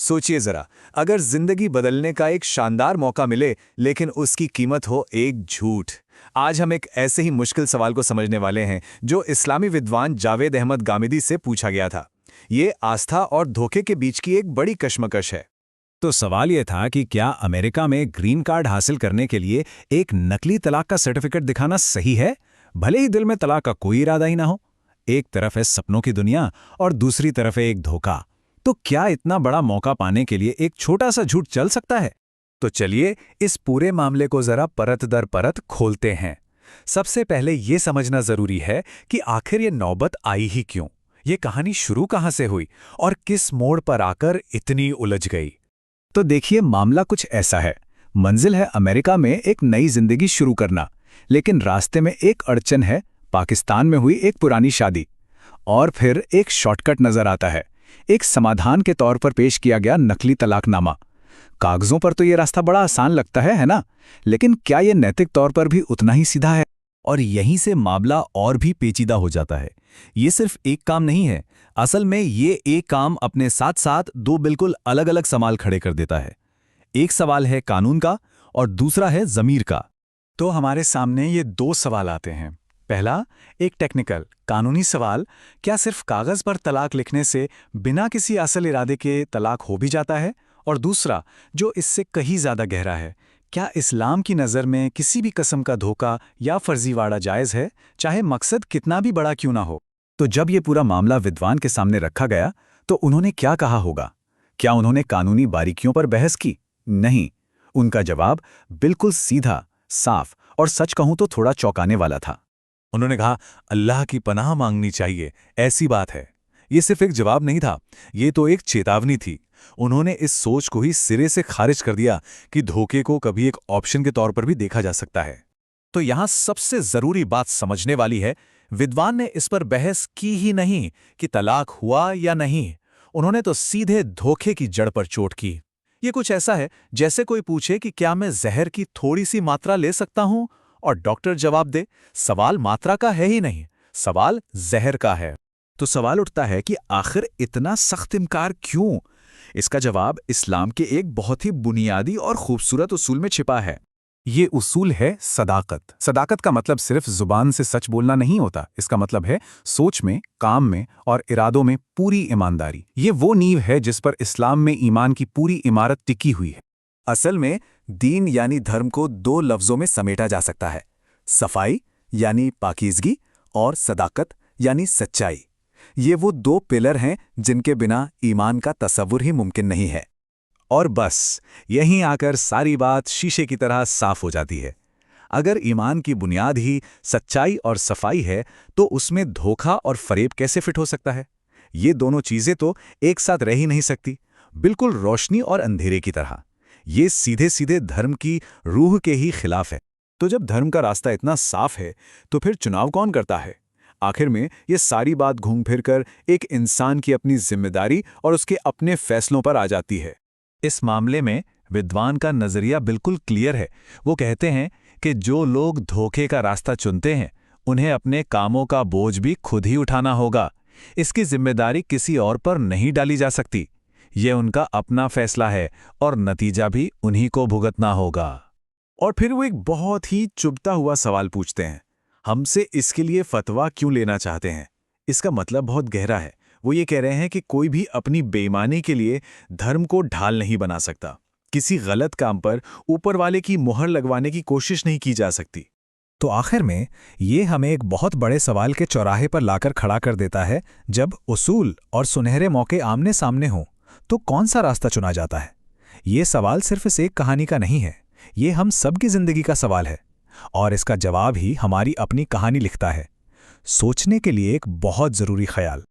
सोचिए जरा, अगर जिंदगी बदलने का एक शानदार मौका मिले लेकिन उसकी कीमत हो एक झूठ। आज हम एक ऐसे ही मुश्किल सवाल को समझने वाले हैं जो इस्लामी विद्वान जावेद अहमद गामिदी से पूछा गया था। ये आस्था और धोखे के बीच की एक बड़ी कश्मकश है। तो सवाल यह था कि क्या अमेरिका में ग्रीन कार्ड हासिल करने के लिए एक नकली तलाक का सर्टिफिकेट दिखाना सही है, भले ही दिल में तलाक का कोई इरादा ही ना हो। एक तरफ है सपनों की दुनिया और दूसरी तरफ है एक धोखा। तो क्या इतना बड़ा मौका पाने के लिए एक छोटा सा झूठ चल सकता है? तो चलिए इस पूरे मामले को जरा परत दर परत खोलते हैं। सबसे पहले ये समझना जरूरी है कि आखिर ये नौबत आई ही क्यों, ये कहानी शुरू कहां से हुई और किस मोड़ पर आकर इतनी उलझ गई। तो देखिए, मामला कुछ ऐसा है। मंजिल है अमेरिका में एक नई जिंदगी शुरू करना, लेकिन रास्ते में एक अड़चन है, पाकिस्तान में हुई एक पुरानी शादी। और फिर एक शॉर्टकट नजर आता है, एक समाधान के तौर पर पेश किया गया नकली तलाकनामा। कागजों पर तो ये रास्ता बड़ा आसान लगता है ना? लेकिन क्या ये नैतिक तौर पर भी उतना ही सीधा है? और यहीं से मामला और भी पेचीदा हो जाता है। ये सिर्फ एक काम नहीं है, असल में ये एक काम अपने साथ साथ दो बिल्कुल अलग अलग सवाल खड़े कर देता है। एक सवाल है कानून का और दूसरा है ज़मीर का। तो हमारे सामने ये दो सवाल आते हैं। पहला, एक टेक्निकल कानूनी सवाल, क्या सिर्फ कागज पर तलाक लिखने से बिना किसी असल इरादे के तलाक हो भी जाता है? और दूसरा, जो इससे कहीं ज्यादा गहरा है, क्या इस्लाम की नज़र में किसी भी किस्म का धोखा या फर्जीवाड़ा जायज़ है, चाहे मकसद कितना भी बड़ा क्यों ना हो? तो जब ये पूरा मामला विद्वान के सामने रखा गया तो उन्होंने क्या कहा होगा? क्या उन्होंने कानूनी बारीकियों पर बहस की? नहीं, उनका जवाब बिल्कुल सीधा, साफ और सच कहूं तो थोड़ा चौंकाने वाला था। उन्होंने कहा, अल्लाह की पनाह मांगनी चाहिए, ऐसी बात है। ये सिर्फ एक जवाब नहीं था, ये तो एक चेतावनी थी। उन्होंने इस सोच को ही सिरे से खारिज कर दिया कि धोखे को कभी एक ऑप्शन के तौर पर भी देखा जा सकता है। तो यहां सबसे जरूरी बात समझने वाली है, विद्वान ने इस पर बहस की ही नहीं कि तलाक हुआ या नहीं, उन्होंने तो सीधे धोखे की जड़ पर चोट की। ये कुछ ऐसा है जैसे कोई पूछे कि क्या मैं जहर की थोड़ी सी मात्रा ले सकता हूं, और डॉक्टर जवाब दे, सवाल मात्रा का है ही नहीं, सवाल जहर का है। तो सवाल उठता है कि आखिर इतना सख्त इनकार क्यों? इसका जवाब इस्लाम के एक बहुत ही बुनियादी और खूबसूरत उसूल में छिपा है। ये उसूल है सदाकत। सदाकत का मतलब सिर्फ जुबान से सच बोलना नहीं होता, इसका मतलब है सोच में, काम में और इरादों में पूरी ईमानदारी। ये वो नींव है जिस पर इस्लाम में ईमान की पूरी इमारत टिकी हुई है। असल में दीन यानी धर्म को दो लफ्जों में समेटा जा सकता है, सफाई यानी पाकीज़गी और सदाकत यानी सच्चाई। ये वो दो पिलर हैं जिनके बिना ईमान का तसव्वुर ही मुमकिन नहीं है। और बस यहीं आकर सारी बात शीशे की तरह साफ हो जाती है। अगर ईमान की बुनियाद ही सच्चाई और सफाई है तो उसमें धोखा और फरेब कैसे फिट हो सकता है? ये दोनों चीजें तो एक साथ रह ही नहीं सकती, बिल्कुल रोशनी और अंधेरे की तरह। ये सीधे सीधे धर्म की रूह के ही खिलाफ है। तो जब धर्म का रास्ता इतना साफ है तो फिर चुनाव कौन करता है? आखिर में ये सारी बात घूम फिर कर एक इंसान की अपनी जिम्मेदारी और उसके अपने फैसलों पर आ जाती है। इस मामले में विद्वान का नजरिया बिल्कुल क्लियर है। वो कहते हैं कि जो लोग धोखे का रास्ता चुनते हैं उन्हें अपने कामों का बोझ भी खुद ही उठाना होगा। इसकी जिम्मेदारी किसी और पर नहीं डाली जा सकती। ये उनका अपना फैसला है और नतीजा भी उन्हीं को भुगतना होगा। और फिर वो एक बहुत ही चुभता हुआ सवाल पूछते हैं, हमसे इसके लिए फतवा क्यों लेना चाहते हैं? इसका मतलब बहुत गहरा है। वो ये कह रहे हैं कि कोई भी अपनी बेईमानी के लिए धर्म को ढाल नहीं बना सकता। किसी गलत काम पर ऊपर वाले की मुहर लगवाने की कोशिश नहीं की जा सकती। तो आखिर में ये हमें एक बहुत बड़े सवाल के चौराहे पर लाकर खड़ा कर देता है। जब उसूल और सुनहरे मौके आमने सामने हों तो कौन सा रास्ता चुना जाता है? ये सवाल सिर्फ इस एक कहानी का नहीं है, ये हम सबकी जिंदगी का सवाल है और इसका जवाब ही हमारी अपनी कहानी लिखता है। सोचने के लिए एक बहुत जरूरी ख्याल।